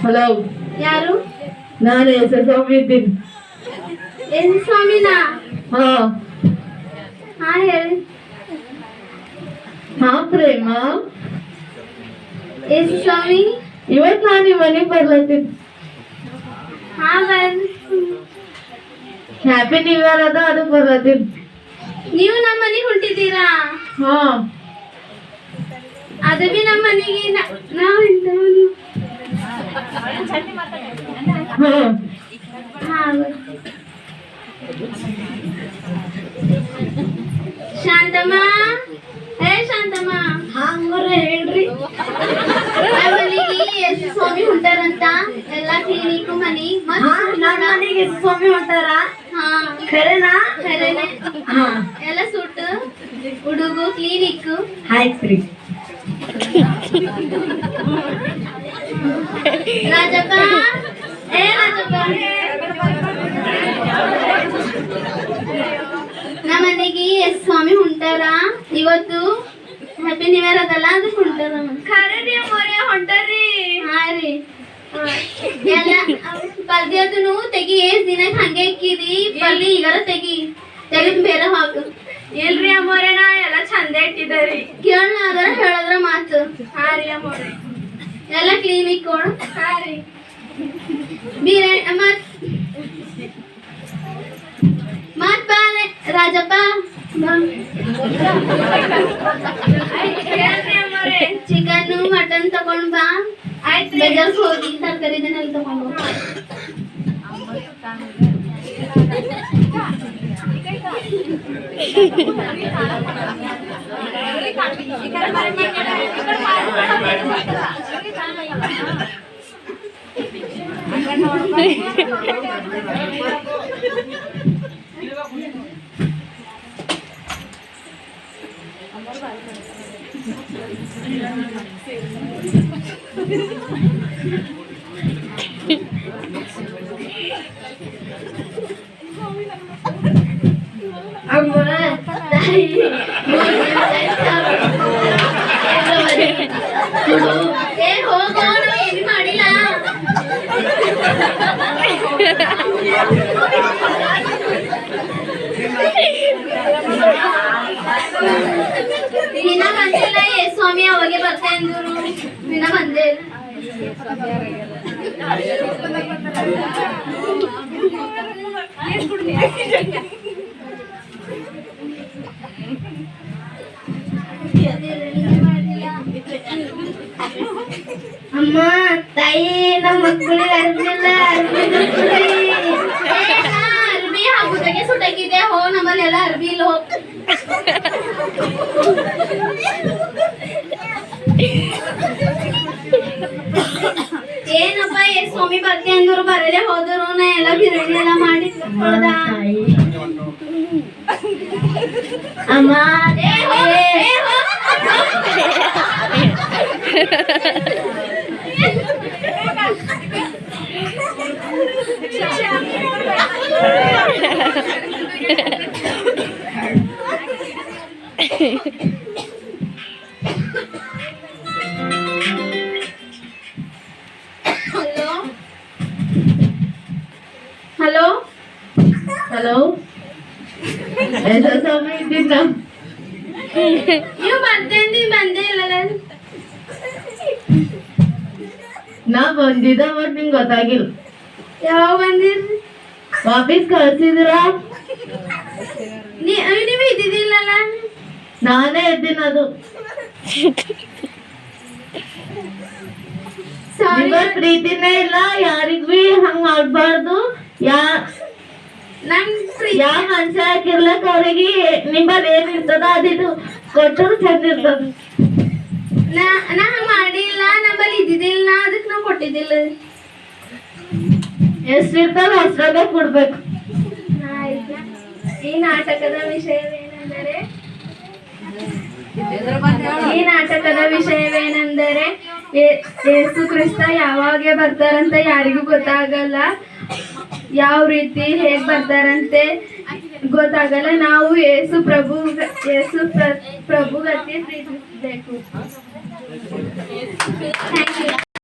Hello, ಯಾರು? ನಾನು ಸ್ವಾಮಿ ಇದ್ದೀನಿ. ಏನ್ ಸ್ವಾಮಿನಾ? ಹಾ ಹಾ ಹೇಳಿ. ಹಾ ಪ್ರೇಮ, ಏನ್ ಸ್ವಾಮಿ? ಇವತ್ ನಾನು ನಿಮ್ಮ ಮನೆಗೆ ಬರ್ಲತ್ತೀನಿ. ಹಾ ಬಂದ್. ಹ್ಯಾಪಿ ನ್ಯೂ ಇಯರ್ ಅದ, ಅದಕ್ಕೆ ಬರ್ಲತ್ತೀನಿ. ನೀವು ನಮ್ಮ ಮನೆಗೆ ಹೊಂಟಿದ್ದೀರಾ? ಹಾ ಅದು ಬಿ ನಮ್ಮ ಮನೆಗೆ ನಾವು ಇಂಥವ್ರು. ಹಾ ಹಾ ಶಾಂತಮ್ಮ, ಏ ಶಾಂತಮ್ಮ. ಹೇಳ್ರಿ. ಮನೆಗೆ ಎಷ್ಟು ಸ್ವಾಮಿ ಹೊಂಟಾರಂತ ಎಲ್ಲಾ ಕ್ಲಿನಿಕ್ ಮನಿ ಮನೆಗೆ ಸ್ವಾಮಿ ಹೊಂಟಾರ? ಹಾ ಖರೇನಾ? ಖರೇನೆ. ಹಾ ಎಲ್ಲ ಸುಟ್ಟು ಹುಡುಗು ಕ್ಲಿನಿಕ್. ಆಯ್ತ್ರಿ. ರಾಜಪ್ಪ, ಏ ರಾಜಪ್ಪ, ನಮ್ಮ ಮನೆಗೆ ಎಷ್ಟು ಸ್ವಾಮಿ ಹೊಂಟಾರ ಇವತ್ತು. ಹ್ಯಾಪಿ ನ್ಯೂ ಇಯರ್ ಅದಲ್ಲ, ಅದಕ್ಕೆ ಹೊಂಟಾರ. ಖರೆ ರೀ ಅಮ್ಮೋರೆ, ಹೊಂಟಾರ್ರಿ. ಹಾ ರೀ. ಎಲ್ಲ ಪಲ್ದಿ ಅದನ್ನು ತೆಗಿ. ಎಷ್ಟ್ ದಿನಕ್ಕೆ ಹಂಗೆ ಇಕ್ಕಿರಿ ಪಲ್ದಿ, ಈಗಾರ ತೆಗಿದ್ ಬೇರೆ ಹಾಕು. ಇಲ್ರಿ ಅಮ್ಮೋರೆನ ಎಲ್ಲ ಚಂದ ಇಟ್ಟಿದ್ದಾರಿ. ಕೇಳೋಣ ಅದರ ಹೇಳಿದ್ರ ಮಾತು. ಹಾ ರೀ ಅಮ್ಮೋರೆ. ಎಲ್ಲ ಕ್ಲಿನಿಕ್ ಕೊಡು. ಹಾ ರೀ. ಮತ್ ಬಾ ರಾಜಪ್ಪ, ಹೇಳ್ರಿ ಅಮ್ಮೋರೆ. ಚಿಕನ್ ಮಟನ್ ತಗೊಂಡ್ ಬಾ. ಆಯ್ತ್ರಿ. ಬಜಾರ್ ಹೋಗಿ ತರಕಾರಿ ಇದನ್ನೆಲ್ಲ ತಗೊಂಡು ಬಾ. ಅಮ್ಮ ತಾಯಿ, ಏ ಹೋಗೋ, ನಾವು ಏನು ಮಾಡಿಲ್ಲ. ದಿನ ಬಂದಿಲ್ಲ. ಏ ಸ್ವಾಮಿ ಅವಾಗೆ ಬರ್ತಾ ಅಂದ್ರು, ದಿನ ಬಂದೇ ಇಲ್ಲ. ಅಮ್ಮ ತಾಯಿ, ನಮ್ಮ ಮಕ್ಕಳಿಗೆ ಅರ್ಬಿಲ್ಲ. ಅರ್ಬಿ ಹಾಕುದಾಗೆ ಸುಟ್ಟಾಗಿದೆ. ಹೋ ನಮ್ಮಲ್ಲಿ ಎಲ್ಲ ಅರ್ಬಿ ಇಲ್ಲ. ಹೋಗ್ ಏನಪ್ಪ, ಏ ಸ್ವಾಮಿ ಬರ್ತಿ ಅಂದ್ರು ಬರಲೇ ಹೋದ್ರು. ನಾ ಎಲ್ಲ ಬಿರಿಯಾನಿ ಎಲ್ಲ ಮಾಡಿ ಕೊಡ್ದ. ಅಮ್ಮ ಏ ಹೋಗ್, ಏ ಹೋಗ್. ಹಲೋ ಹಲೋ, ಸ್ವಾಮಿ ಇದ್ದಿದ್ದ. ನೀವು ಬರ್ತೇನೆ, ಬಂದೇ ಇಲ್ಲಲ್ಲ. ನಾ ಬಂದಿದ್ದ, ಬಟ್ ನಿಂಗೆ ಗೊತ್ತಾಗಿಲ್ಲ. ಯಾವಾಗ ಬಂದಿರಿ? ವಾಪಸ್ ಕಳ್ಸಿದ್ರ? ನೀವು ಇದ್ದಿದ್ದಿಲ್ಲಲ್ಲ. ನಾನೇ ಇದ್ದೀನಿ. ಅದು ನಿಮಗ್ ಪ್ರೀತಿನೇ ಇಲ್ಲ. ಯಾರಿಗ್ ಬಿ ಹಂಗ ಮಾಡ್ಬಾರ್ದು. ಯಾ ಮನ್ಸ ಹಾಕಿರ್ಲಕ್ ಅವ್ರಿಗೆ ನಿಮ್ಮಲ್ಲಿ ಏನಿರ್ತದ ಅದಿಟ್ಟು ಕೊಟ್ಟರು ಚಂದ ಇರ್ತದ. ನಾ ಹಂಗ ಮಾಡಿಲ್ಲ. ನಮ್ಮಲ್ಲಿ ಇದ್ದಿದ್ದಿಲ್ಲ, ಅದಕ್ಕೆ ನಾವು ಕೊಟ್ಟಿದ್ದಿಲ್ಲ. ಎಷ್ಟಿರ್ತದ ಅಷ್ಟ್ರಾಗ ಕೊಡ್ಬೇಕು. ಈ ನಾಟಕದ ವಿಷಯವೇನೆಂದರೆ ಯೇಸು ಕ್ರಿಸ್ತ ಯಾವಾಗ ಬರ್ತಾರಂತ ಯಾರಿಗೂ ಗೊತ್ತಾಗಲ್ಲ. ಯಾವ ರೀತಿ ಹೇಗ್ ಬರ್ತಾರಂತೆ ಗೊತ್ತಾಗಲ್ಲ. ನಾವು ಯೇಸು ಪ್ರಭು ಗತಿ ಪ್ರೀತಿಸಬೇಕು. Thank you.